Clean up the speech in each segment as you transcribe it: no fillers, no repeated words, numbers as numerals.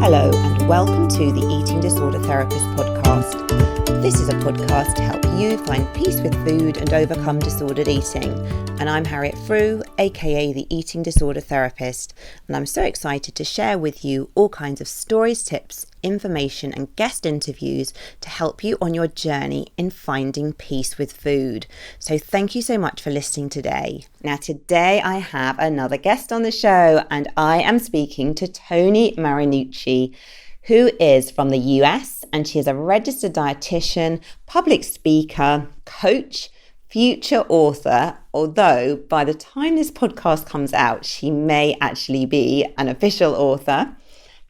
Hello and welcome to the Eating Disorder Therapist podcast. This is a podcast to help you find peace with food and overcome disordered eating. And I'm Harriet Frew, aka the Eating Disorder Therapist, and I'm so excited to share with you all kinds of stories, tips, information and guest interviews to help you on your journey in finding peace with food. So thank you so much for listening today. Now today I have another guest on the show and I am speaking to Toni Marinucci, who is from the US, and she is a registered dietitian, public speaker, coach, future author, although by the time this podcast comes out, she may actually be an official author.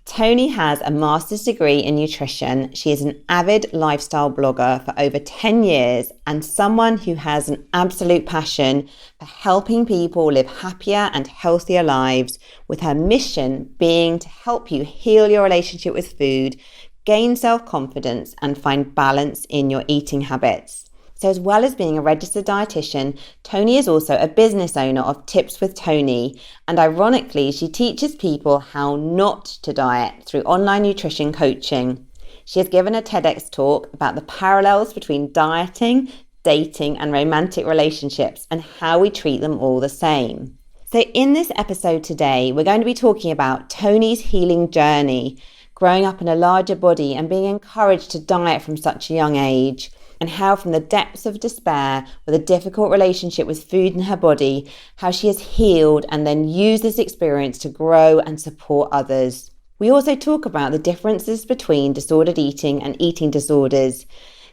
Toni has a master's degree in nutrition. She is an avid lifestyle blogger for over 10 years and someone who has an absolute passion for helping people live happier and healthier lives, with her mission being to help you heal your relationship with food, gain self-confidence and find balance in your eating habits. So as well as being a registered dietitian, Toni is also a business owner of Tips with Toni, and ironically, she teaches people how not to diet through online nutrition coaching. She has given a TEDx talk about the parallels between dieting, dating, and romantic relationships and how we treat them all the same. So in this episode today, we're going to be talking about Toni's healing journey, growing up in a larger body and being encouraged to diet from such a young age, and how from the depths of despair with a difficult relationship with food in her body, how she has healed and then used this experience to grow and support others. We also talk about the differences between disordered eating and eating disorders,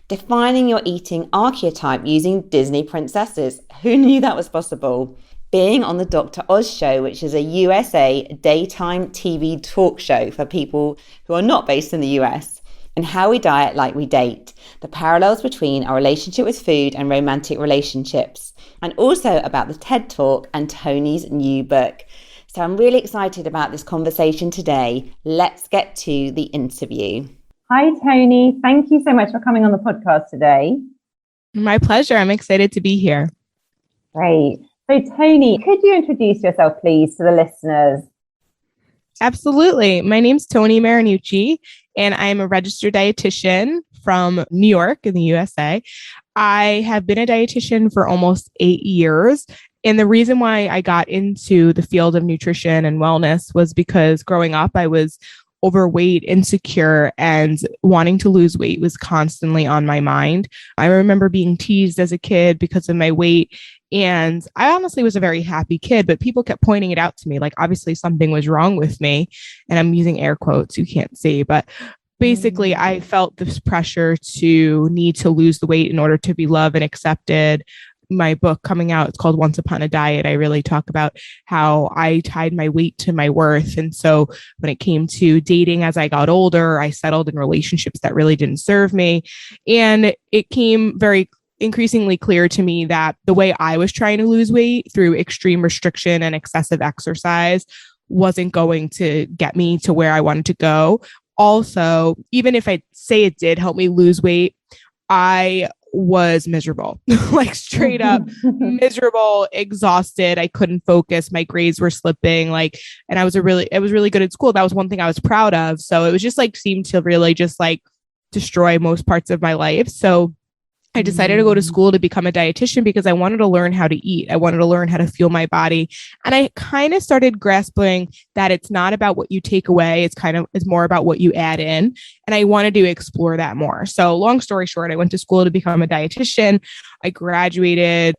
defining your eating archetype using Disney princesses. Who knew that was possible? Being on the Dr. Oz show, which is a USA daytime TV talk show for people who are not based in the US. And how we diet like we date, the parallels between our relationship with food and romantic relationships, and also about the TED Talk and Toni's new book. So I'm really excited about this conversation today. Let's get to the interview. Hi, Toni. Thank you so much for coming on the podcast today. My pleasure. I'm excited to be here. Great. So Toni, could you introduce yourself, please, to the listeners? Absolutely. My name's Toni Marinucci, and I'm a registered dietitian from New York in the USA. I have been a dietitian for almost 8 years. And the reason why I got into the field of nutrition and wellness was because growing up, I was overweight, insecure, and wanting to lose weight was constantly on my mind. I remember being teased as a kid because of my weight. And I honestly was a very happy kid, but people kept pointing it out to me. Like, obviously something was wrong with me. And I'm using air quotes, you can't see, but basically I felt this pressure to need to lose the weight in order to be loved and accepted. My book coming out, it's called Once Upon a Diet. I really talk about how I tied my weight to my worth. And so when it came to dating as I got older, I settled in relationships that really didn't serve me. And it came very increasingly clear to me that the way I was trying to lose weight through extreme restriction and excessive exercise wasn't going to get me to where I wanted to go. Also, even if I say it did help me lose weight, I was miserable, like straight up miserable, exhausted. I couldn't focus. My grades were slipping, and I was really good at school. That was one thing I was proud of. So it was just seemed to really just destroy most parts of my life. So I decided to go to school to become a dietitian because I wanted to learn how to eat. I wanted to learn how to fuel my body. And I kind of started grasping that it's not about what you take away. It's more about what you add in. And I wanted to explore that more. So long story short, I went to school to become a dietitian. I graduated,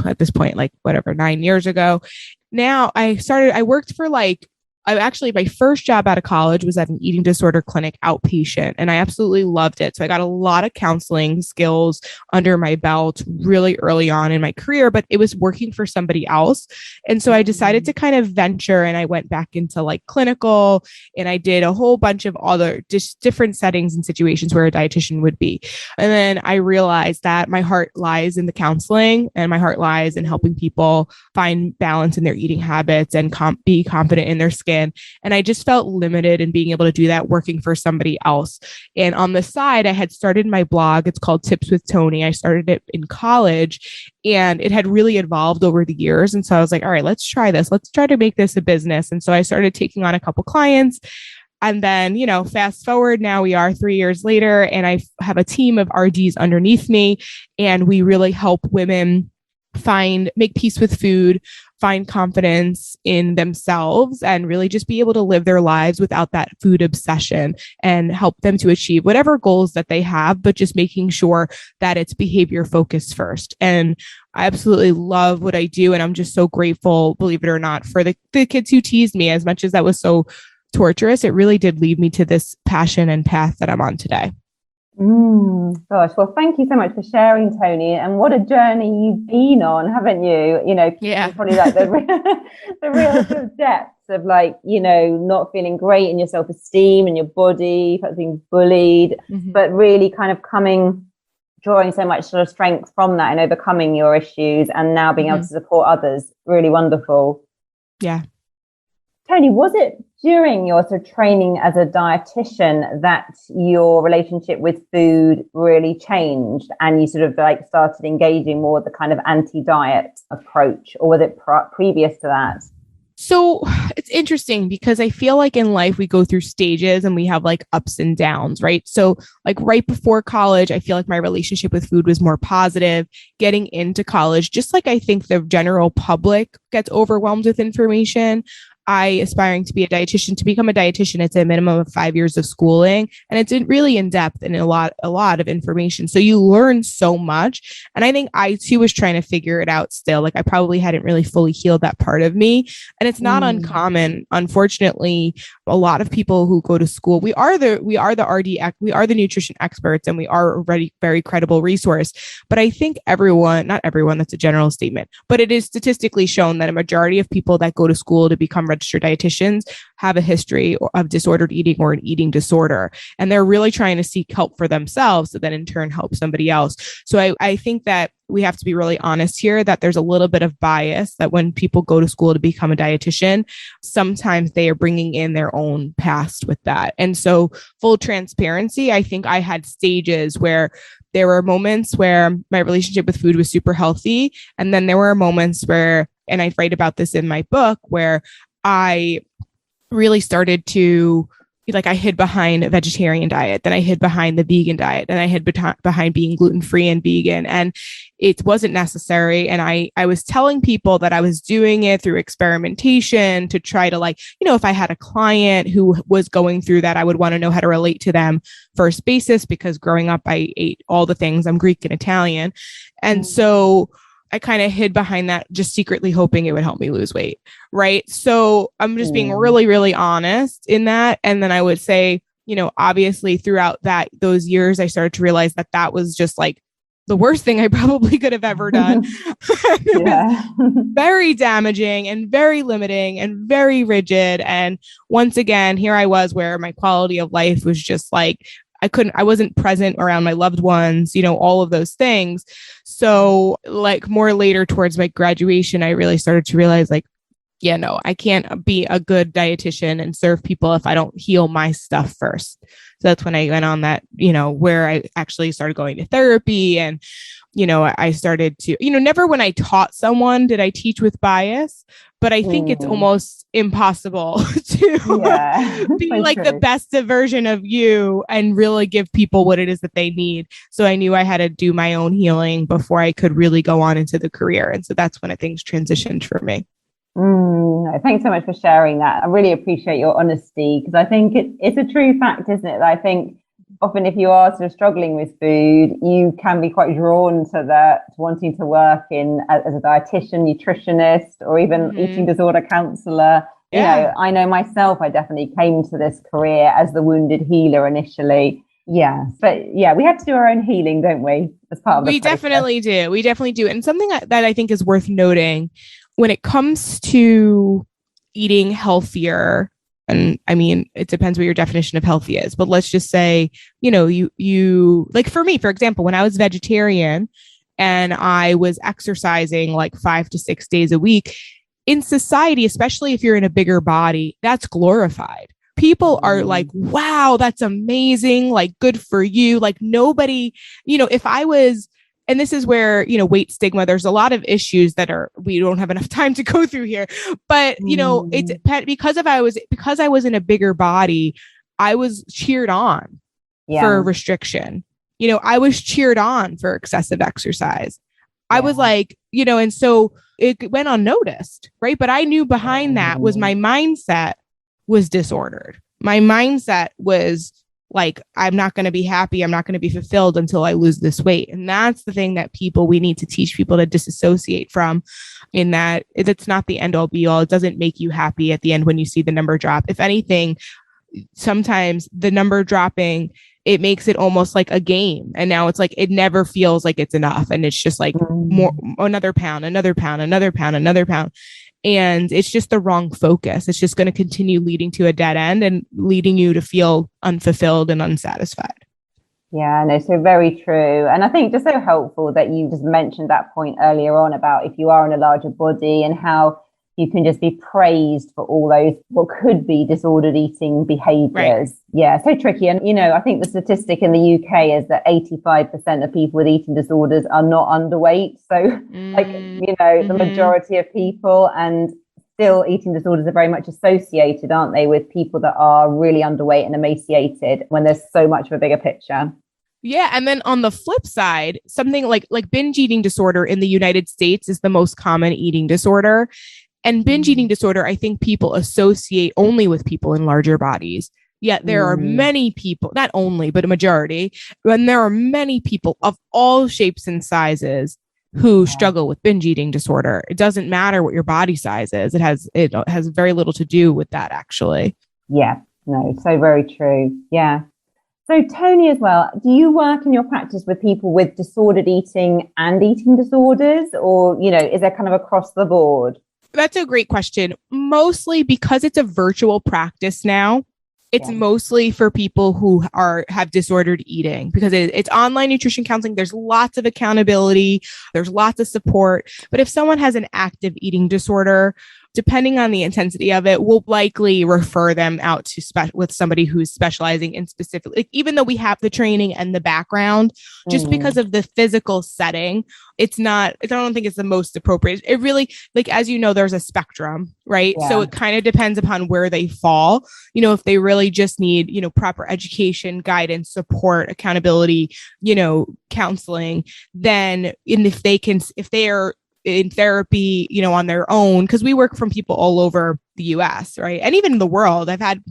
at this point, 9 years ago. Now I worked for my first job out of college was at an eating disorder clinic outpatient, and I absolutely loved it. So I got a lot of counseling skills under my belt really early on in my career, but it was working for somebody else. And so I decided to kind of venture, and I went back into clinical, and I did a whole bunch of other just different settings and situations where a dietitian would be. And then I realized that my heart lies in the counseling, and my heart lies in helping people find balance in their eating habits and be confident in their skin. And I just felt limited in being able to do that working for somebody else. And on the side, I had started my blog. It's called Tips with Toni. I started it in college and it had really evolved over the years. And so I was like, all right, let's try this. Let's try to make this a business. And so I started taking on a couple clients. And then, fast forward, now we are 3 years later, and I have a team of RDs underneath me, and we really help women make peace with food, find confidence in themselves, and really just be able to live their lives without that food obsession, and help them to achieve whatever goals that they have, but just making sure that it's behavior focused first. And I absolutely love what I do. And I'm just so grateful, believe it or not, for the kids who teased me. As much as that was so torturous, it really did lead me to this passion and path that I'm on today. Gosh, well, thank you so much for sharing, Toni. And what a journey you've been on, haven't you? Yeah. Probably like the real sort of depths of not feeling great in your self-esteem and your body, perhaps being bullied, but really kind of drawing so much sort of strength from that and overcoming your issues, and now being able to support others. Really wonderful. Yeah. Toni, was it during your sort of training as a dietitian that your relationship with food really changed, and you sort of started engaging more with the kind of anti-diet approach, or was it previous to that? So it's interesting because I feel like in life we go through stages and we have ups and downs, right? So right before college, I feel like my relationship with food was more positive. Getting into college, just like I think the general public gets overwhelmed with information, aspiring to be a dietitian, to become a dietitian, it's a minimum of 5 years of schooling, and it's really in depth and a lot of information. So you learn so much. And I think I too was trying to figure it out still. I probably hadn't really fully healed that part of me. And it's not uncommon. Unfortunately, a lot of people who go to school, we are the nutrition experts, and we are already very credible resource. But I think not everyone, that's a general statement, but it is statistically shown that a majority of people that go to school to become registered dietitians have a history of disordered eating or an eating disorder. And they're really trying to seek help for themselves so that in turn help somebody else. So I think that we have to be really honest here that there's a little bit of bias that when people go to school to become a dietitian, sometimes they are bringing in their own past with that. And so full transparency, I think I had stages where there were moments where my relationship with food was super healthy. And then there were moments where, and I write about this in my book, where I really started to I hid behind a vegetarian diet, then I hid behind the vegan diet, and I hid behind being gluten-free and vegan. And it wasn't necessary. And I was telling people that I was doing it through experimentation to try to if I had a client who was going through that, I would want to know how to relate to them first basis, because growing up, I ate all the things. I'm Greek and Italian. And so I kind of hid behind that, just secretly hoping it would help me lose weight. Right. So I'm just being really, really honest in that. And then I would say, obviously throughout those years, I started to realize that was just the worst thing I probably could have ever done. It was very damaging and very limiting and very rigid. And once again, here I was where my quality of life was just I wasn't present around my loved ones, all of those things. So more later towards my graduation, I really started to realize I can't be a good dietitian and serve people if I don't heal my stuff first. So that's when I went on that, where I actually started going to therapy, and, I started to, never when I taught someone did I teach with bias, but I think it's almost impossible to be the best version of you and really give people what it is that they need. So I knew I had to do my own healing before I could really go on into the career. And so that's when things transitioned for me. Thanks so much for sharing that. I really appreciate your honesty, because I think it's a true fact, isn't it? I think often if you are sort of struggling with food, you can be quite drawn to that, wanting to work as a dietitian, nutritionist, or even eating disorder counselor. I know myself, I definitely came to this career as the wounded healer initially. Yeah. But we have to do our own healing, don't we? As part of the process. We definitely do. And something that I think is worth noting when it comes to eating healthier, and I mean, it depends what your definition of healthy is, but let's just say, you for me, for example, when I was vegetarian and I was exercising 5 to 6 days a week in society, especially if you're in a bigger body, that's glorified. People are wow, that's amazing. Good for you. Nobody, if I was and this is where, weight stigma, there's a lot of issues that we don't have enough time to go through here. But, it's because I was in a bigger body, I was cheered on for restriction. I was cheered on for excessive exercise. I was like, and so it went unnoticed, right? But I knew behind that was my mindset was disordered. My mindset was like, I'm not going to be happy. I'm not going to be fulfilled until I lose this weight. And that's the thing that we need to teach people to disassociate from, in that it's not the end all be all. It doesn't make you happy at the end when you see the number drop. If anything, sometimes the number dropping, it makes it almost like a game. And now it's like, it never feels like it's enough. And it's just like more, another pound, another pound, another pound, another pound. And it's just the wrong focus. It's just going to continue leading to a dead end and leading you to feel unfulfilled and unsatisfied. Yeah, no, so very true. And I think just so helpful that you just mentioned that point earlier on about if you are in a larger body and how you can just be praised for all those what could be disordered eating behaviors. Right. Yeah, so tricky. And, I think the statistic in the UK is that 85% of people with eating disorders are not underweight. So the majority of people, and still eating disorders are very much associated, aren't they, with people that are really underweight and emaciated when there's so much of a bigger picture. Yeah. And then on the flip side, something like binge eating disorder in the United States is the most common eating disorder. And binge eating disorder, I think people associate only with people in larger bodies. Yet there are many people, not only, but a majority, and there are many people of all shapes and sizes who struggle with binge eating disorder. It doesn't matter what your body size is. It has very little to do with that, actually. Yeah, no, so very true. Yeah. So Toni, as well, do you work in your practice with people with disordered eating and eating disorders, or, is there kind of across the board? That's a great question. Mostly because it's a virtual practice now. It's mostly for people who have disordered eating, because it's online nutrition counseling. There's lots of accountability. There's lots of support. But if someone has an active eating disorder, depending on the intensity of it, we'll likely refer them out to with somebody who's specializing in specific, like, even though we have the training and the background, just because of the physical setting, I don't think it's the most appropriate. It really, like, as you know, there's a spectrum, right? Yeah. So it kind of depends upon where they fall. If they really just need, proper education, guidance, support, accountability, counseling, then, and if they are in therapy, on their own, because we work from people all over the US, right? And even in the world. I've had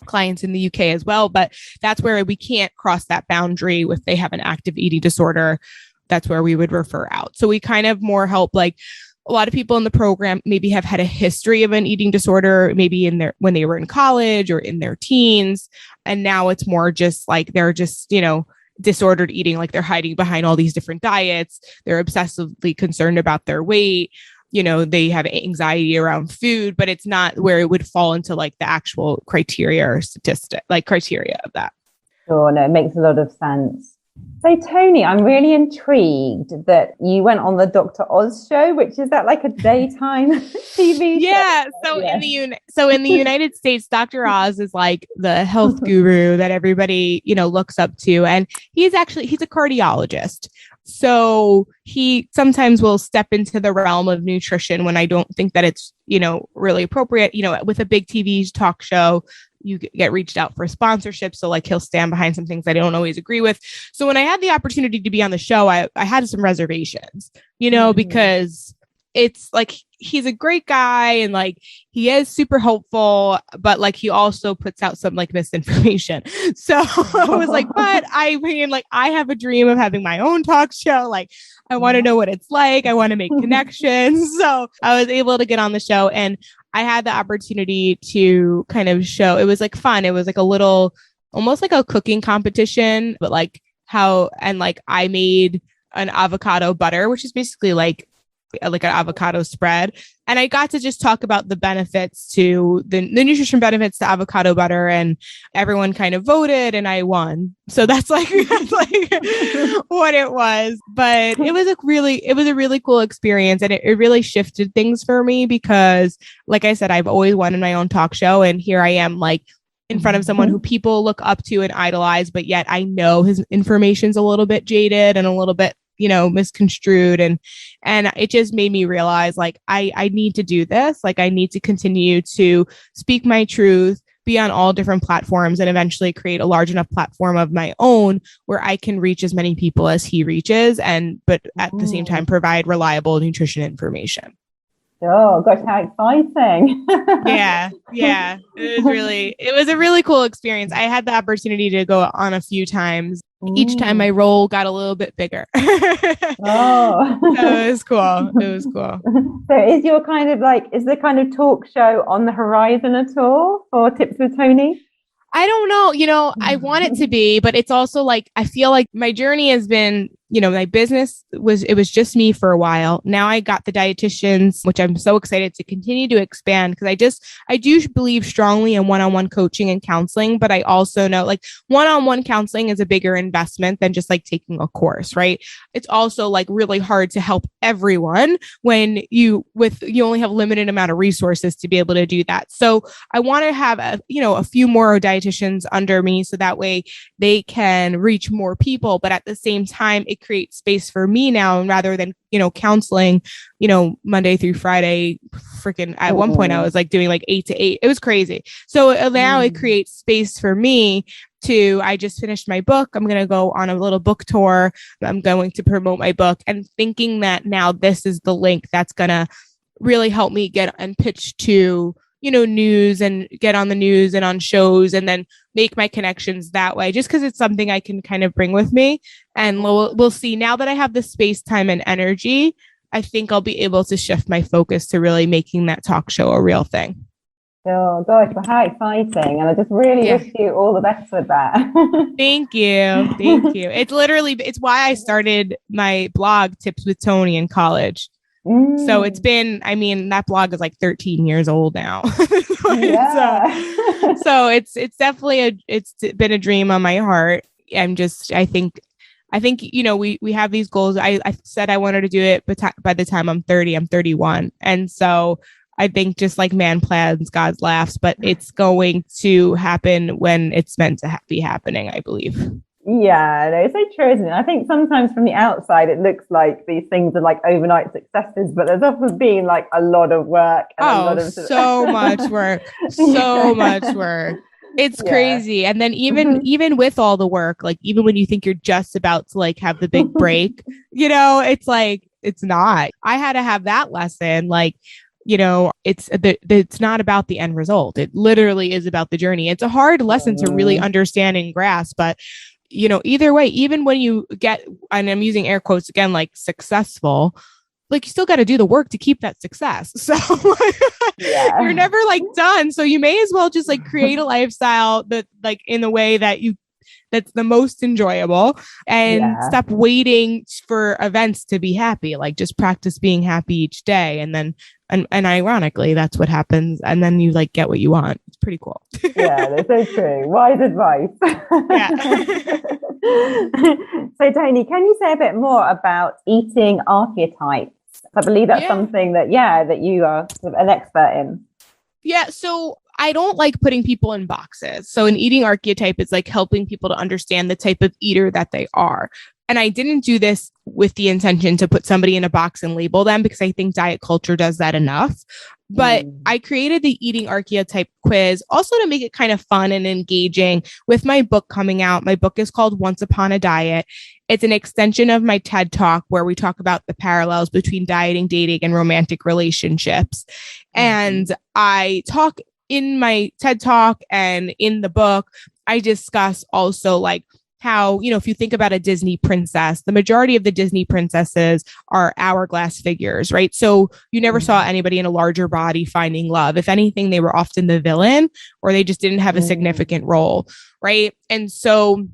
clients in the UK as well, but that's where we can't cross that boundary if they have an active eating disorder. That's where we would refer out. So we kind of more help, like, a lot of people in the program maybe have had a history of an eating disorder, maybe when they were in college or in their teens. And now it's more just like, they're just, disordered eating, like they're hiding behind all these different diets. They're obsessively concerned about their weight. They have anxiety around food, but it's not where it would fall into like the actual criteria or criteria of that. Sure, no, it makes a lot of sense. So Toni, I'm really intrigued that you went on the Dr. Oz show, which is that like a daytime TV show? Yeah. So in the United States, Dr. Oz is like the health guru that everybody, looks up to. And he's a cardiologist. So he sometimes will step into the realm of nutrition when I don't think that it's, really appropriate. With a big TV talk show, you get reached out for sponsorship. So like he'll stand behind some things I don't always agree with. So when I had the opportunity to be on the show, I had some reservations, because it's like, he's a great guy and like, he is super helpful, but like, he also puts out some like misinformation. So I was like, but I mean, like, I have a dream of having my own talk show. Like, I want to know what it's like. I want to make connections. So I was able to get on the show, and I had the opportunity to kind of show, it was like fun. It was like a little, almost like a cooking competition, but like I made an avocado butter, which is basically like an avocado spread. And I got to just talk about the benefits to the nutrition benefits to avocado butter, and everyone kind of voted and I won. So that's like what it was. But it was a really cool experience, and it really shifted things for me because, like I said, I've always wanted my own talk show, and here I am like in front of someone who people look up to and idolize, but yet I know his information's a little bit jaded and a little bit, misconstrued. And it just made me realize like, I need to do this. Like I need to continue to speak my truth, be on all different platforms, and eventually create a large enough platform of my own where I can reach as many people as he reaches, but at the same time provide reliable nutrition information. Oh gosh, how exciting. Yeah. It was a really cool experience. I had the opportunity to go on a few times. Each time my role got a little bit bigger. Oh. So it was cool. So is the kind of talk show on the horizon at all for Tips with Toni? I don't know, I want it to be, but it's also like, I feel like my journey has been, my business was just me for a while. Now I got the dietitians, which I'm so excited to continue to expand because I do believe strongly in one-on-one coaching and counseling, but I also know like one-on-one counseling is a bigger investment than just like taking a course, right? It's also like really hard to help everyone when you only have a limited amount of resources to be able to do that. So I want to have a few more dietitians under me so that way they can reach more people, but at the same time, it creates space for me now. And rather than, counseling, Monday through Friday, freaking at one point I was like doing like 8 to 8. It was crazy. So now it creates space for me I just finished my book. I'm going to go on a little book tour. I'm going to promote my book and thinking that now this is the link that's going to really help me get and pitch to news and get on the news and on shows and then make my connections that way, just because it's something I can kind of bring with me. And we'll see. Now that I have the space, time, and energy, I think I'll be able to shift my focus to really making that talk show a real thing. Oh gosh, well, how exciting. And I just really wish you all the best with that. Thank you. It's why I started my blog, Tips with Toni, in college. So it's been, that blog is like 13 years old now. So it's definitely it's been a dream on my heart. I think, we have these goals. I said I wanted to do it, but by the time I'm 30, I'm 31. And so I think just like man plans, God laughs, but it's going to happen when it's meant to be happening, I believe. Yeah, no, it's so true, isn't it? I think sometimes from the outside, it looks like these things are like overnight successes, but there's often been like a lot of work. So much work. It's crazy. And then even with all the work, like even when you think you're just about to like have the big break, it's like, it's not. I had to have that lesson. Like, it's not about the end result. It literally is about the journey. It's a hard lesson to really understand and grasp, but either way, even when you get, and I'm using air quotes again, like successful, like you still got to do the work to keep that success. So you're never like done. So you may as well just like create a lifestyle that like in a way that's the most enjoyable and stop waiting for events to be happy. Like just practice being happy each day. And then, and ironically, that's what happens. And then you like get what you want. It's pretty cool. Yeah, that's so true. Wise advice. So Toni, can you say a bit more about eating archetypes? I believe that's something that you are sort of an expert in. Yeah. So I don't like putting people in boxes. So an eating archetype is like helping people to understand the type of eater that they are. And I didn't do this with the intention to put somebody in a box and label them because I think diet culture does that enough. But I created the eating archetype quiz also to make it kind of fun and engaging with my book coming out. My book is called Once Upon a Diet. It's an extension of my TED Talk where we talk about the parallels between dieting, dating, and romantic relationships. And I talk in my TED Talk and in the book, I discuss also like how, if you think about a Disney princess, the majority of the Disney princesses are hourglass figures, right? So you never saw anybody in a larger body finding love. If anything, they were often the villain or they just didn't have a significant role, right? And so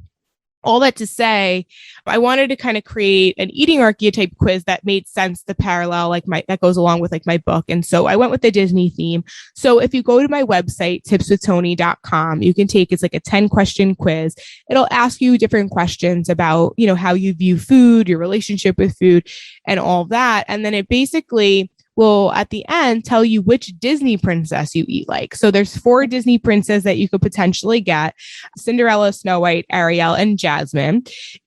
all that to say, I wanted to kind of create an eating archetype quiz that made sense, the parallel, that goes along with like my book. And so I went with the Disney theme. So if you go to my website, tipswithtoni.com, you can it's like a 10-question quiz. It'll ask you different questions about, how you view food, your relationship with food and all that. And then it basically will at the end tell you which Disney princess you eat like. So there's 4 Disney princesses that you could potentially get: Cinderella, Snow White, Ariel, and Jasmine.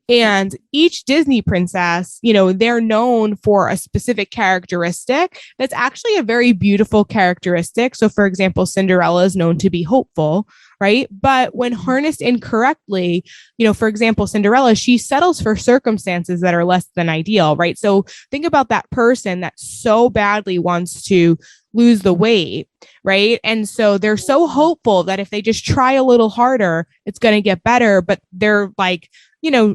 And each Disney princess, they're known for a specific characteristic that's actually a very beautiful characteristic. So, for example, Cinderella is known to be hopeful, right? But when harnessed incorrectly, for example, Cinderella, she settles for circumstances that are less than ideal, right? So think about that person that so badly wants to lose the weight, right? And so they're so hopeful that if they just try a little harder, it's going to get better. But they're like,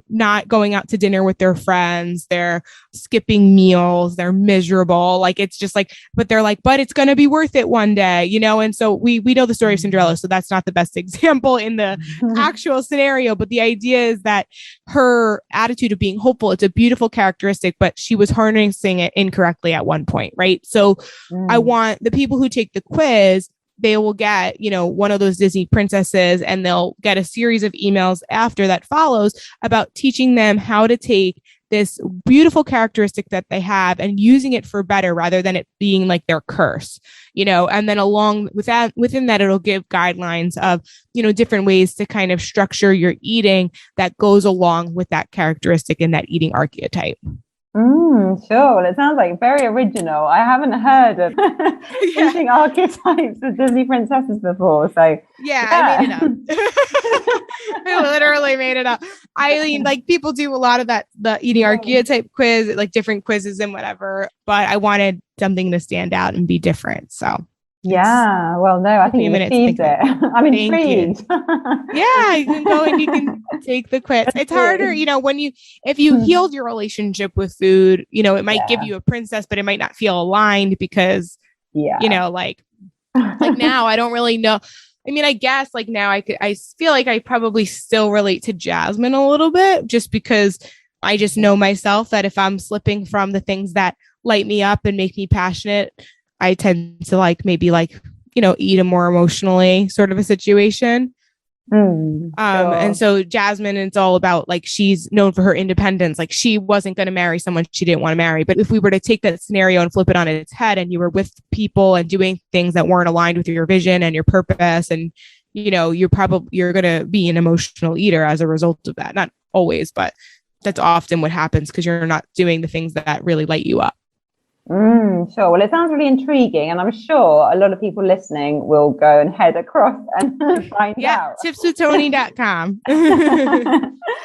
not going out to dinner with their friends. They're skipping meals. They're miserable. Like, it's just like, but they're like, but it's going to be worth it one day, And so we know the story of Cinderella. So that's not the best example in the actual scenario. But the idea is that her attitude of being hopeful, it's a beautiful characteristic, but she was harnessing it incorrectly at one point, right? So I want the people who take the quiz, they will get, one of those Disney princesses, and they'll get a series of emails after that follows about teaching them how to take this beautiful characteristic that they have and using it for better rather than it being like their curse, and then along with that, within that, it'll give guidelines of, different ways to kind of structure your eating that goes along with that characteristic and that eating archetype. Sure. Well, it sounds like very original. I haven't heard of using archetypes of Disney princesses before. So I made it up. I literally made it up. I mean, like, people do a lot of that, the eating archetype quiz, like different quizzes and whatever, but I wanted something to stand out and be different. So well, no, I think you achieved it. I'm intrigued. You can go and you can take the quiz. It's harder, if you healed your relationship with food, it might give you a princess, but it might not feel aligned because, like now I don't really know. I mean, I guess like now I feel like I probably still relate to Jasmine a little bit, just because I just know myself that if I'm slipping from the things that light me up and make me passionate, I tend to eat a more emotionally sort of a situation. Sure. And so Jasmine, it's all about, like, she's known for her independence. Like, she wasn't going to marry someone she didn't want to marry. But if we were to take that scenario and flip it on its head, and you were with people and doing things that weren't aligned with your vision and your purpose, and, you're going to be an emotional eater as a result of that. Not always, but that's often what happens because you're not doing the things that really light you up. Sure. Well, it sounds really intriguing, and I'm sure a lot of people listening will go and head across and find out. tipswithtoni.com.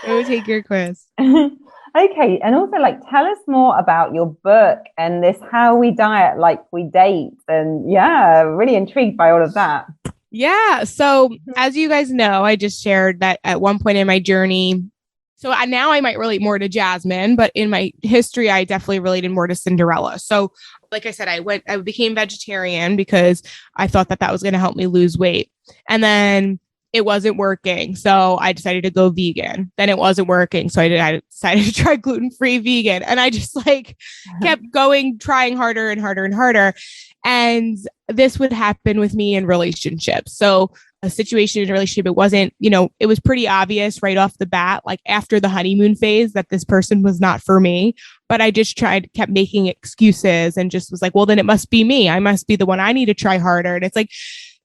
Go take your quiz. Okay. And also, tell us more about your book and this How We Diet Like We Date. And really intrigued by all of that. Yeah. So as you guys know, I just shared that at one point in my journey. So now I might relate more to Jasmine, but in my history, I definitely related more to Cinderella. So like I said, I became vegetarian because I thought that was going to help me lose weight. And then it wasn't working. So I decided to go vegan. Then it wasn't working. So I decided to try gluten-free vegan. And I just kept going, trying harder and harder and harder. And this would happen with me in relationships. So a situation in a relationship, it wasn't, it was pretty obvious right off the bat, like after the honeymoon phase, that this person was not for me. But I just kept making excuses and just was like, well, then it must be me. I must be the one. I need to try harder. And it's like,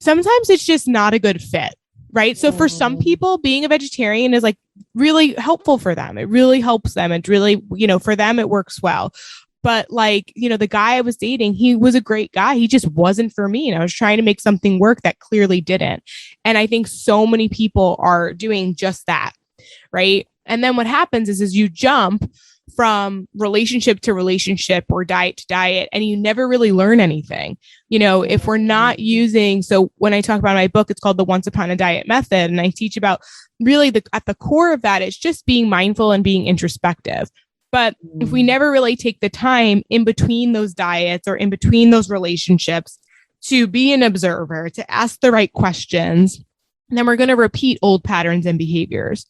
sometimes it's just not a good fit. Right. So for some people, being a vegetarian is really helpful for them. It really helps them. It's really, for them, it works well. But the guy I was dating, he was a great guy. He just wasn't for me. And I was trying to make something work that clearly didn't. And I think so many people are doing just that. Right. And then what happens is you jump from relationship to relationship or diet to diet, and you never really learn anything. If we're not using, so when I talk about my book, it's called the Once Upon a Diet Method. And I teach about really at the core of that, it's just being mindful and being introspective. But if we never really take the time in between those diets or in between those relationships to be an observer, to ask the right questions, then we're going to repeat old patterns and behaviors,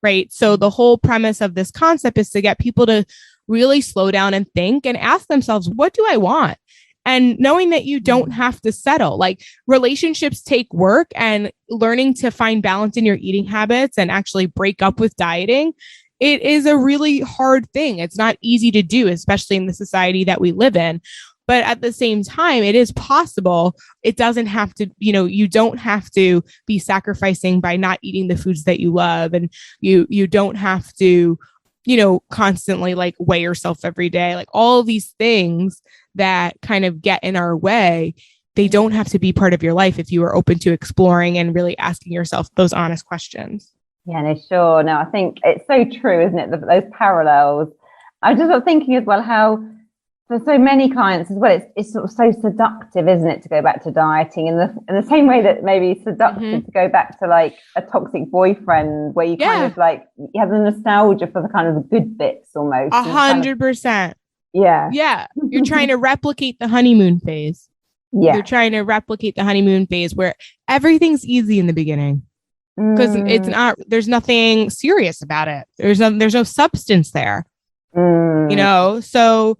right? So the whole premise of this concept is to get people to really slow down and think and ask themselves, what do I want? And knowing that you don't have to settle. Relationships take work, and learning to find balance in your eating habits and actually break up with dieting, it is a really hard thing. It's not easy to do, especially in the society that we live in. But at the same time, it is possible. It doesn't have to, you don't have to be sacrificing by not eating the foods that you love. And you don't have to constantly like weigh yourself every day, like all of these things that kind of get in our way. They don't have to be part of your life if you are open to exploring and really asking yourself those honest questions. Yeah, no, sure. No, I think it's so true, isn't it? Those parallels. I just was thinking as well how for so many clients as well, it's sort of so seductive, isn't it, to go back to dieting in the same way that maybe seductive to go back to like a toxic boyfriend where you kind of like you have the nostalgia for the kind of the good bits almost. 100%. Yeah. Yeah. You're trying to replicate the honeymoon phase. Yeah. You're trying to replicate the honeymoon phase where everything's easy in the beginning. Because it's not, there's nothing serious about it. There's no substance there, so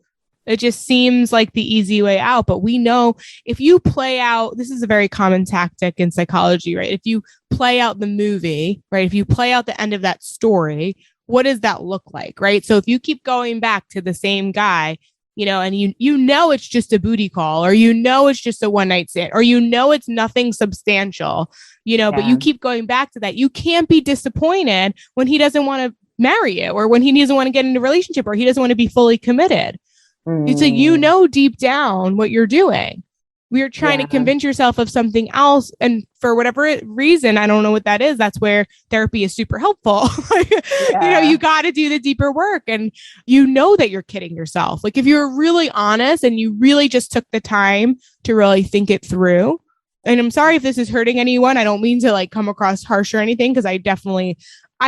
it just seems like the easy way out. But we know if you play out, this is a very common tactic in psychology, right? If you play out the movie, right? If you play out the end of that story, what does that look like, right? So if you keep going back to the same guy, and it's just a booty call, or it's just a one night stand, or it's nothing substantial, but you keep going back to that. You can't be disappointed when he doesn't want to marry you, or when he doesn't want to get into a relationship, or he doesn't want to be fully committed. So deep down what you're doing. We're trying to convince yourself of something else. And for whatever reason, I don't know what that is. That's where therapy is super helpful. You got to do the deeper work, and that you're kidding yourself. Like if you're really honest and you really just took the time to really think it through. And I'm sorry if this is hurting anyone. I don't mean to like come across harsh or anything, because I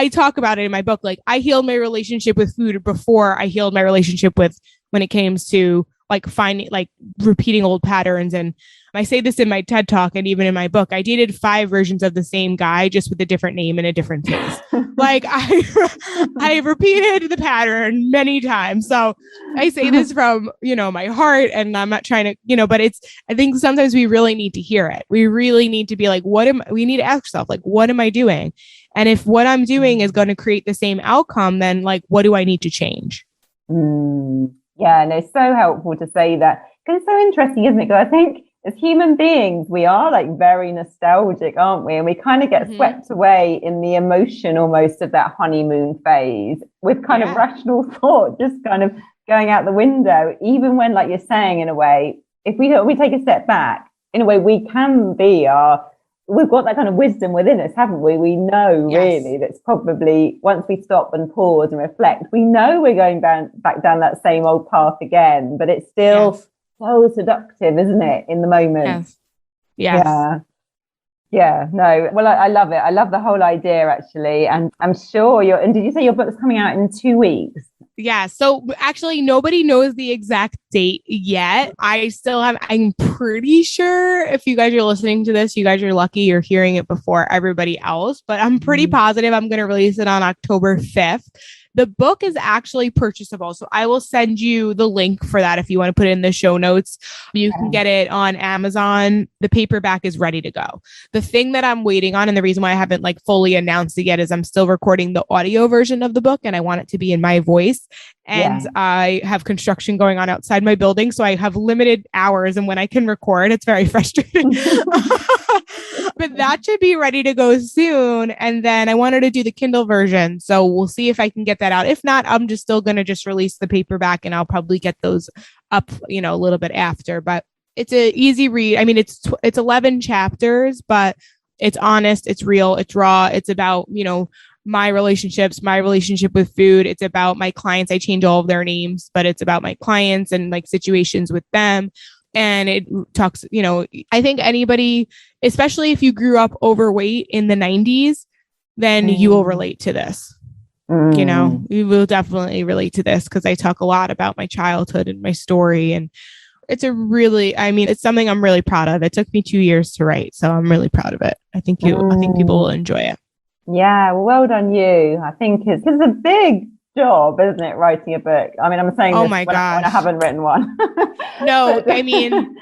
talk about it in my book. Like I healed my relationship with food before I healed my relationship with when it came to like finding, like repeating old patterns. And I say this in my TED Talk and even in my book, I dated 5 versions of the same guy, just with a different name and a different face. Like I repeated the pattern many times. So I say this from, my heart, and I'm not trying to, but I think sometimes we really need to hear it. We really need to be like, we need to ask ourselves, like, what am I doing? And if what I'm doing is going to create the same outcome, then like, what do I need to change? Yeah, no, so helpful to say that, because it's so interesting, isn't it? Because I think as human beings, we are like very nostalgic, aren't we? And we kind of get swept away in the emotion almost of that honeymoon phase with kind of rational thought just kind of going out the window, even when, like you're saying, in a way, if we take a step back, in a way, we can be we've got that kind of wisdom within us, haven't we? We know really that's probably, once we stop and pause and reflect, we know we're going back down that same old path again, but it's still so seductive, isn't it, in the moment? Yes. Yeah, no. Well, I love it. I love the whole idea, actually. And I'm sure and did you say your book's coming out in 2 weeks? Yeah. So actually nobody knows the exact date yet. I'm pretty sure if you guys are listening to this, you guys are lucky you're hearing it before everybody else, but I'm pretty positive I'm going to release it on October 5th. The book is actually purchasable. So I will send you the link for that if you want to put it in the show notes. You can get it on Amazon. The paperback is ready to go. The thing that I'm waiting on, and the reason why I haven't like fully announced it yet, is I'm still recording the audio version of the book, and I want it to be in my voice. And I have construction going on outside my building, so I have limited hours and when I can record. It's very frustrating. But that should be ready to go soon. And then I wanted to do the Kindle version. So we'll see if I can get that out. If not, I'm just still going to just release the paperback, and I'll probably get those up, a little bit after. But it's an easy read. I mean, it's 11 chapters, but it's honest, it's real, it's raw. It's about, my relationships, my relationship with food. It's about my clients. I change all of their names, but it's about my clients and like situations with them. And it talks, I think anybody, especially if you grew up overweight in the 90s, then you will relate to this. You will definitely relate to this, because I talk a lot about my childhood and my story. And it's it's something I'm really proud of. It took me 2 years to write, so I'm really proud of it. I think people will enjoy it. Yeah, well done you. I think it's a big job, isn't it, writing a book? I mean, I'm saying this when I haven't written one. No, I mean,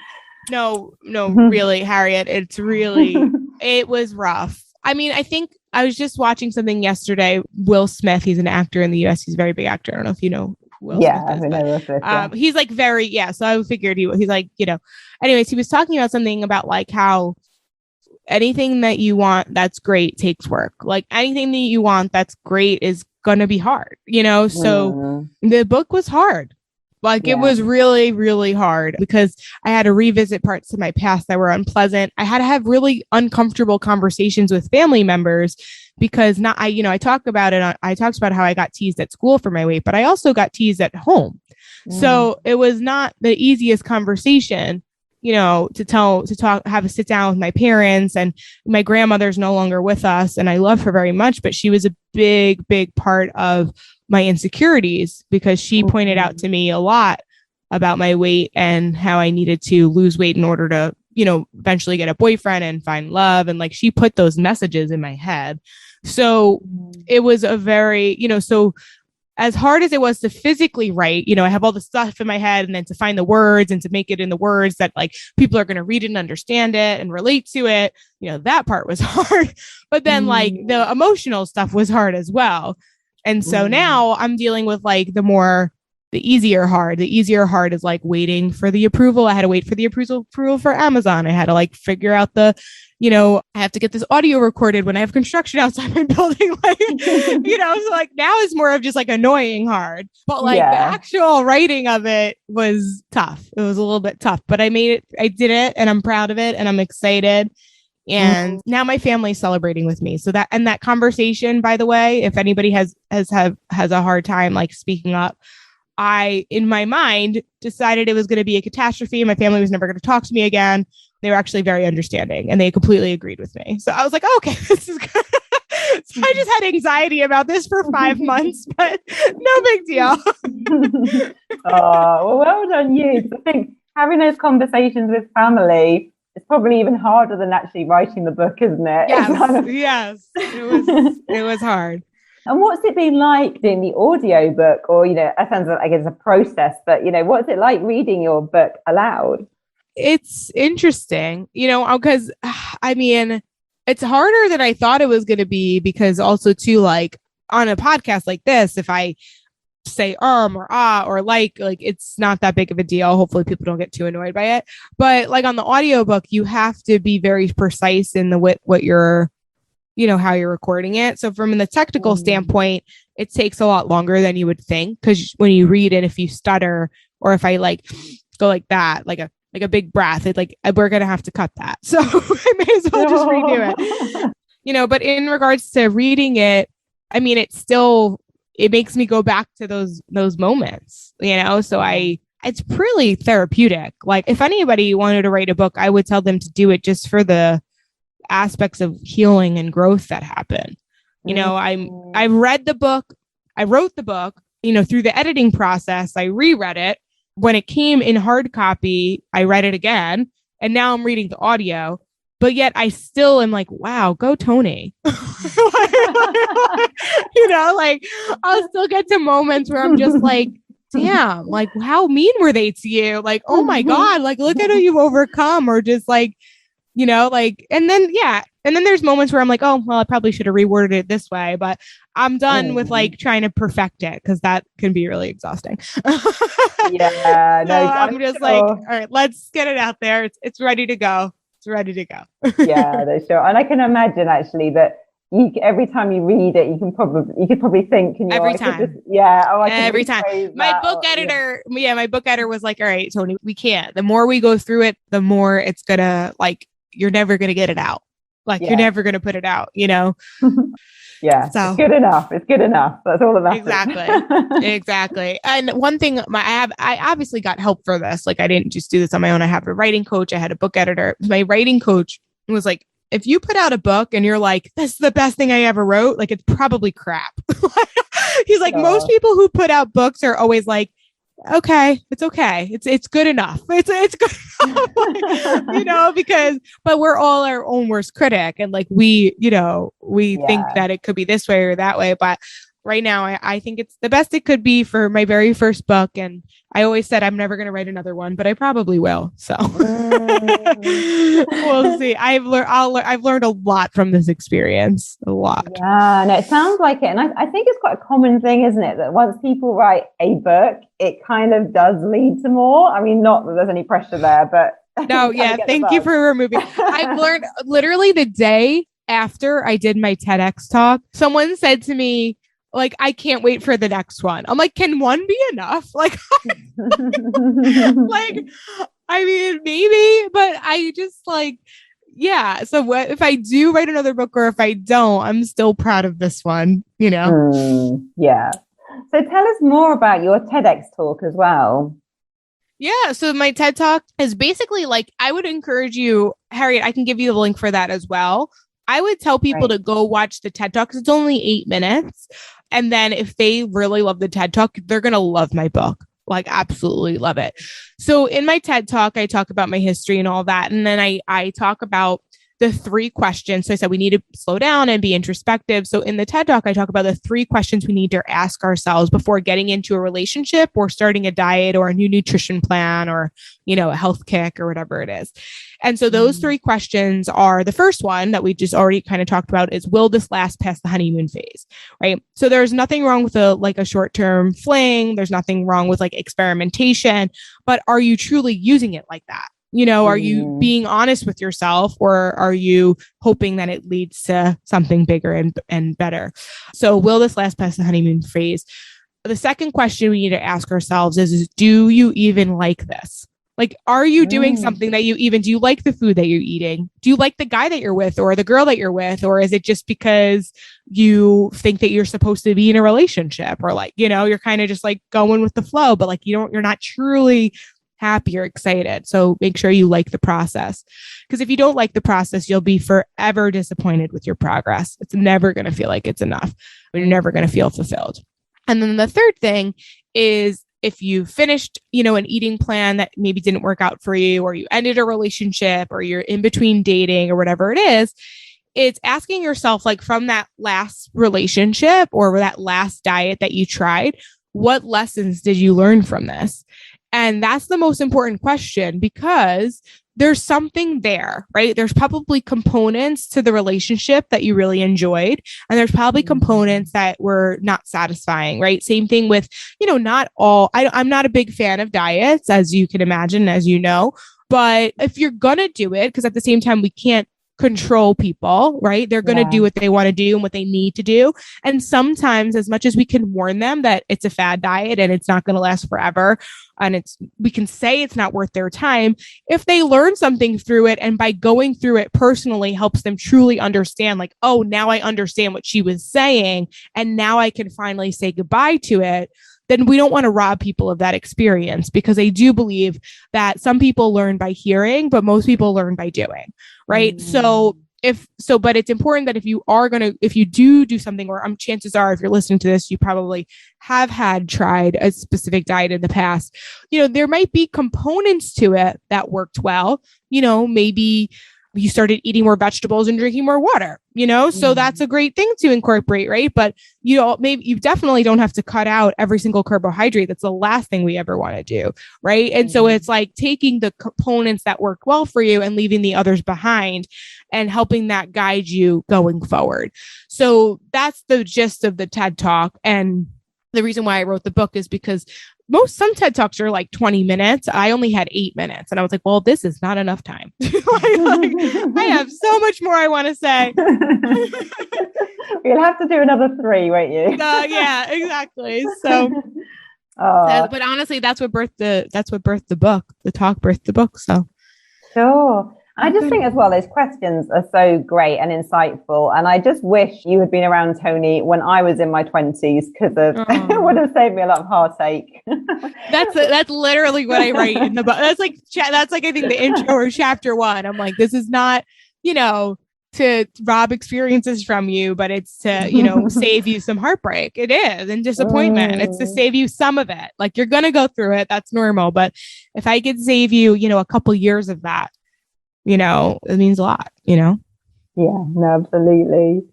no, really, Harriet, it was rough. I mean, I think I was just watching something yesterday. Will Smith, he's an actor in the US. He's a very big actor. I don't know if you know who Will Smith is. Will Smith, he's like so I figured he's like, anyways, he was talking about something about like how anything that you want that's great takes work. Like anything that you want that's great is going to be hard, so the book was hard. Like it was really, really hard because I had to revisit parts of my past that were unpleasant. I had to have really uncomfortable conversations with family members because I talked about it. I talked about how I got teased at school for my weight, but I also got teased at home. So it was not the easiest conversation, to talk, have a sit down with my parents, and my grandmother's no longer with us. And I love her very much, but she was a big, big part of my insecurities because she pointed out to me a lot about my weight and how I needed to lose weight in order to, eventually get a boyfriend and find love. And like, she put those messages in my head. So it was a very, so as hard as it was to physically write, I have all the stuff in my head, and then to find the words and to make it in the words that like people are going to read it and understand it and relate to it. That part was hard, but then like the emotional stuff was hard as well. And so now I'm dealing with like the easier hard. The easier hard is like waiting for the approval. I had to wait for the approval for Amazon. I had to like figure out I have to get this audio recorded when I have construction outside my building. Like, so like now it's more of just like annoying hard, but like the actual writing of it was tough. It was a little bit tough, but I made it. I did it, and I'm proud of it, and I'm excited. And now my family's celebrating with me. So that conversation, by the way, if anybody has a hard time like speaking up, I, in my mind, decided it was going to be a catastrophe. My family was never going to talk to me again. They were actually very understanding, and they completely agreed with me. So I was like, oh, okay, this is good. So I just had anxiety about this for 5 months, but no big deal. Well done you. I think having those conversations with family, it's probably even harder than actually writing the book, isn't it? Yes. It was hard. And what's it been like doing the audio book? Or, it sounds like it's a process, but, what's it like reading your book aloud? It's interesting, because it's harder than I thought it was going to be, because also too, like on a podcast like this, if I say or ah or like it's not that big of a deal. Hopefully people don't get too annoyed by it. But like on the audiobook, you have to be very precise in the what you're, how you're recording it. So from the technical standpoint, it takes a lot longer than you would think, because when you read it, if you stutter or if I like go like that, like a big breath, it's like we're gonna have to cut that. So I may as well just redo it. But in regards to reading it, it makes me go back to those moments, so it's pretty therapeutic. Like if anybody wanted to write a book, I would tell them to do it just for the aspects of healing and growth that happen. I read the book, I wrote the book, through the editing process, I reread it. When it came in hard copy, I read it again, and now I'm reading the audio. But yet I still am like, wow, go Toni. I'll still get to moments where I'm just like, damn, like how mean were they to you? Like, oh my God, like look at who you've overcome, or just like, and then there's moments where I'm like, oh, well, I probably should have reworded it this way, but I'm done with like trying to perfect it, because that can be really exhausting. I'm just like, all right, let's get it out there. It's ready to go. It's ready to go. Sure. And I can imagine actually that every time you read it, you could probably think, every time. Every time. My book editor was like, all right, Toni, we can't. The more we go through it, the more it's gonna like, you're never gonna get it out. Like you're never gonna put it out, So it's good enough. It's good enough. That's all that matters. Exactly. And one thing I obviously got help for this. Like I didn't just do this on my own. I have a writing coach. I had a book editor. My writing coach was like, if you put out a book and you're like, this is the best thing I ever wrote, like it's probably crap. He's like, most people who put out books are always like, okay. It's good enough. It's good enough. But we're all our own worst critic. And like, we think that it could be this way or that way. But right now, I think it's the best it could be for my very first book. And I always said I'm never going to write another one, but I probably will. So we'll see. I've learned a lot from this experience. A lot. Yeah, no, it sounds like it. And I think it's quite a common thing, isn't it? That once people write a book, it kind of does lead to more. I mean, not that there's any pressure there, but no, yeah. Thank you for removing. I've learned literally the day after I did my TEDx talk, someone said to me, Like, I can't wait for the next one. I'm like, can one be enough? Like, like, I mean, maybe, but I just like, yeah. So what if I do write another book, or if I don't, I'm still proud of this one, you know? Yeah. So tell us more about your TEDx talk as well. Yeah. So my TED Talk is basically like, I would encourage you, Harriet, I can give you the link for that as well. I would tell people to go watch the TED Talk because it's only 8 minutes. And then if they really love the TED Talk, they're going to love my book. Like, absolutely love it. So in my TED Talk, I talk about my history and all that. And then I talk about the 3 questions. So I said we need to slow down and be introspective. So in the TED Talk, I talk about the 3 questions we need to ask ourselves before getting into a relationship or starting a diet or a new nutrition plan or, you know, a health kick or whatever it is. And so those 3 questions are, the first one that we just already kind of talked about is, will this last past the honeymoon phase? Right. So there's nothing wrong with a short-term fling. There's nothing wrong with like experimentation, but are you truly using it like that? You know, are you being honest with yourself, or are you hoping that it leads to something bigger and better? So will this last past the honeymoon phase? The second question we need to ask ourselves is do you even like this? Like, are you doing something that do you like the food that you're eating? Do you like the guy that you're with or the girl that you're with? Or is it just because you think that you're supposed to be in a relationship, or like, you know, you're kind of just like going with the flow, but like, you're not truly happy or excited. So make sure you like the process, because if you don't like the process, you'll be forever disappointed with your progress. It's never going to feel like it's enough. You're never going to feel fulfilled. And then the third thing is, if you finished, you know, an eating plan that maybe didn't work out for you, or you ended a relationship, or you're in between dating or whatever it is, it's asking yourself, like, from that last relationship or that last diet that you tried, what lessons did you learn from this? And that's the most important question, because there's something there, right? There's probably components to the relationship that you really enjoyed, and there's probably components that were not satisfying, right? Same thing with, you know, not all, I'm not a big fan of diets, as you can imagine, as you know, but if you're going to do it, because at the same time, we can't control people, right? They're going to do what they want to do and what they need to do. And sometimes, as much as we can warn them that it's a fad diet and it's not going to last forever, and we can say it's not worth their time, if they learn something through it, and by going through it personally helps them truly understand, like, oh, now I understand what she was saying, and now I can finally say goodbye to it, then we don't want to rob people of that experience, because I do believe that some people learn by hearing, but most people learn by doing, right? But it's important that if you do something, or chances are, if you're listening to this, you probably have tried a specific diet in the past. You know, there might be components to it that worked well. You know, maybe you started eating more vegetables and drinking more water, you know, so that's a great thing to incorporate, right? But, you know, maybe you definitely don't have to cut out every single carbohydrate. That's the last thing we ever want to do, right? And so it's like taking the components that work well for you and leaving the others behind, and helping that guide you going forward. So that's the gist of the TED Talk. And the reason why I wrote the book is because some TED Talks are like 20 minutes. I only had 8 minutes, and I was like, well, this is not enough time. I have so much more I want to say. You'll have to do another 3, won't you? Yeah, exactly. So, but honestly, that's what birthed the book. The talk birthed the book. So, sure. I just think as well, those questions are so great and insightful. And I just wish you had been around, Toni, when I was in my 20s, because it would have saved me a lot of heartache. That's literally what I write in the book. That's like I think the intro or chapter 1. I'm like, this is not, you know, to rob experiences from you, but it's to, you know, save you some heartbreak. It is, and disappointment. It's to save you some of it. Like, you're going to go through it. That's normal. But if I could save you, you know, a couple years of that, you know, it means a lot, you know? Yeah, no, absolutely.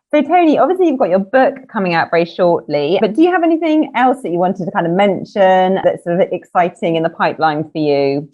So, Toni, obviously you've got your book coming out very shortly, but do you have anything else that you wanted to kind of mention that's sort of exciting in the pipeline for you?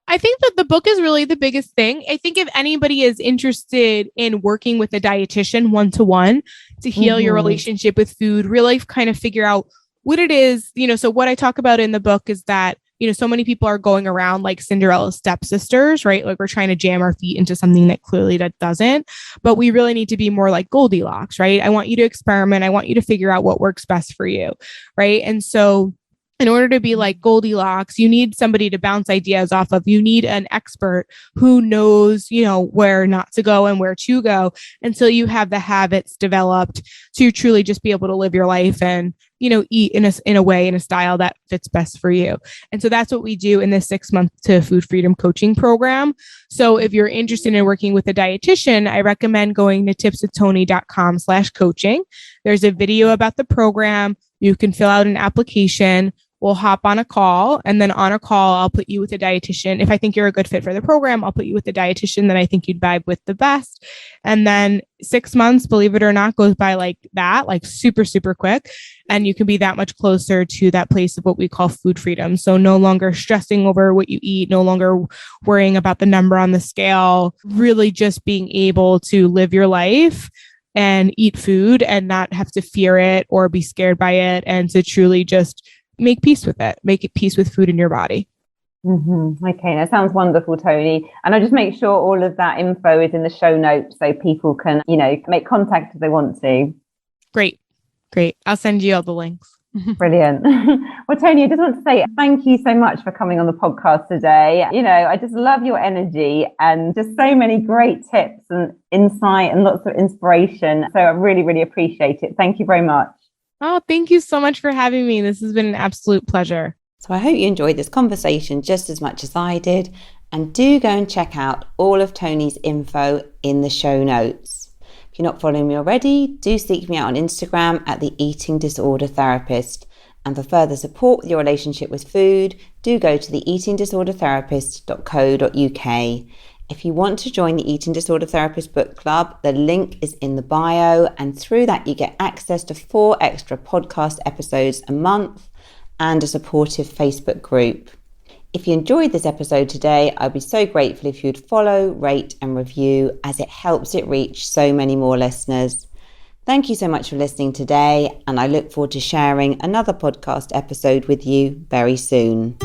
I think that the book is really the biggest thing. I think if anybody is interested in working with a dietitian one-to-one to heal your relationship with food, really kind of figure out what it is, you know, so what I talk about in the book is that, so many people are going around like Cinderella's stepsisters, right? Like we're trying to jam our feet into something that clearly that doesn't, but we really need to be more like Goldilocks, right? I want you to experiment. I want you to figure out what works best for you, right? And so in order to be like Goldilocks, you need somebody to bounce ideas off of. You need an expert who knows, where not to go and where to go until you have the habits developed to truly just be able to live your life and, eat in a way, in a style that fits best for you. And so that's what we do in this 6-month to food freedom coaching program. So if you're interested in working with a dietitian, I recommend going to tipswithtoni.com/coaching. There's a video about the program. You can fill out an application. We'll hop on a call, and then on a call, I'll put you with a dietitian. If I think you're a good fit for the program, I'll put you with the dietitian that I think you'd vibe with the best. And then 6 months, believe it or not, goes by like that, like super, super quick. And you can be that much closer to that place of what we call food freedom. So no longer stressing over what you eat, no longer worrying about the number on the scale, really just being able to live your life and eat food and not have to fear it or be scared by it, and to truly just make peace with it, make it peace with food in your body. Mm-hmm. Okay, that sounds wonderful, Toni. And I'll just make sure all of that info is in the show notes so people can, make contact if they want to. Great. I'll send you all the links. Brilliant. Well, Toni, I just want to say thank you so much for coming on the podcast today. I just love your energy and just so many great tips and insight and lots of inspiration. So I really, really appreciate it. Thank you very much. Oh, thank you so much for having me. This has been an absolute pleasure. So I hope you enjoyed this conversation just as much as I did. And do go and check out all of Toni's info in the show notes. If you're not following me already, do seek me out on Instagram at The Eating Disorder Therapist. And for further support with your relationship with food, do go to theeatingdisordertherapist.co.uk. If you want to join the Eating Disorder Therapist Book Club, the link is in the bio, and through that you get access to 4 extra podcast episodes a month and a supportive Facebook group. If you enjoyed this episode today, I'd be so grateful if you'd follow, rate and review, as it helps it reach so many more listeners. Thank you so much for listening today, and I look forward to sharing another podcast episode with you very soon.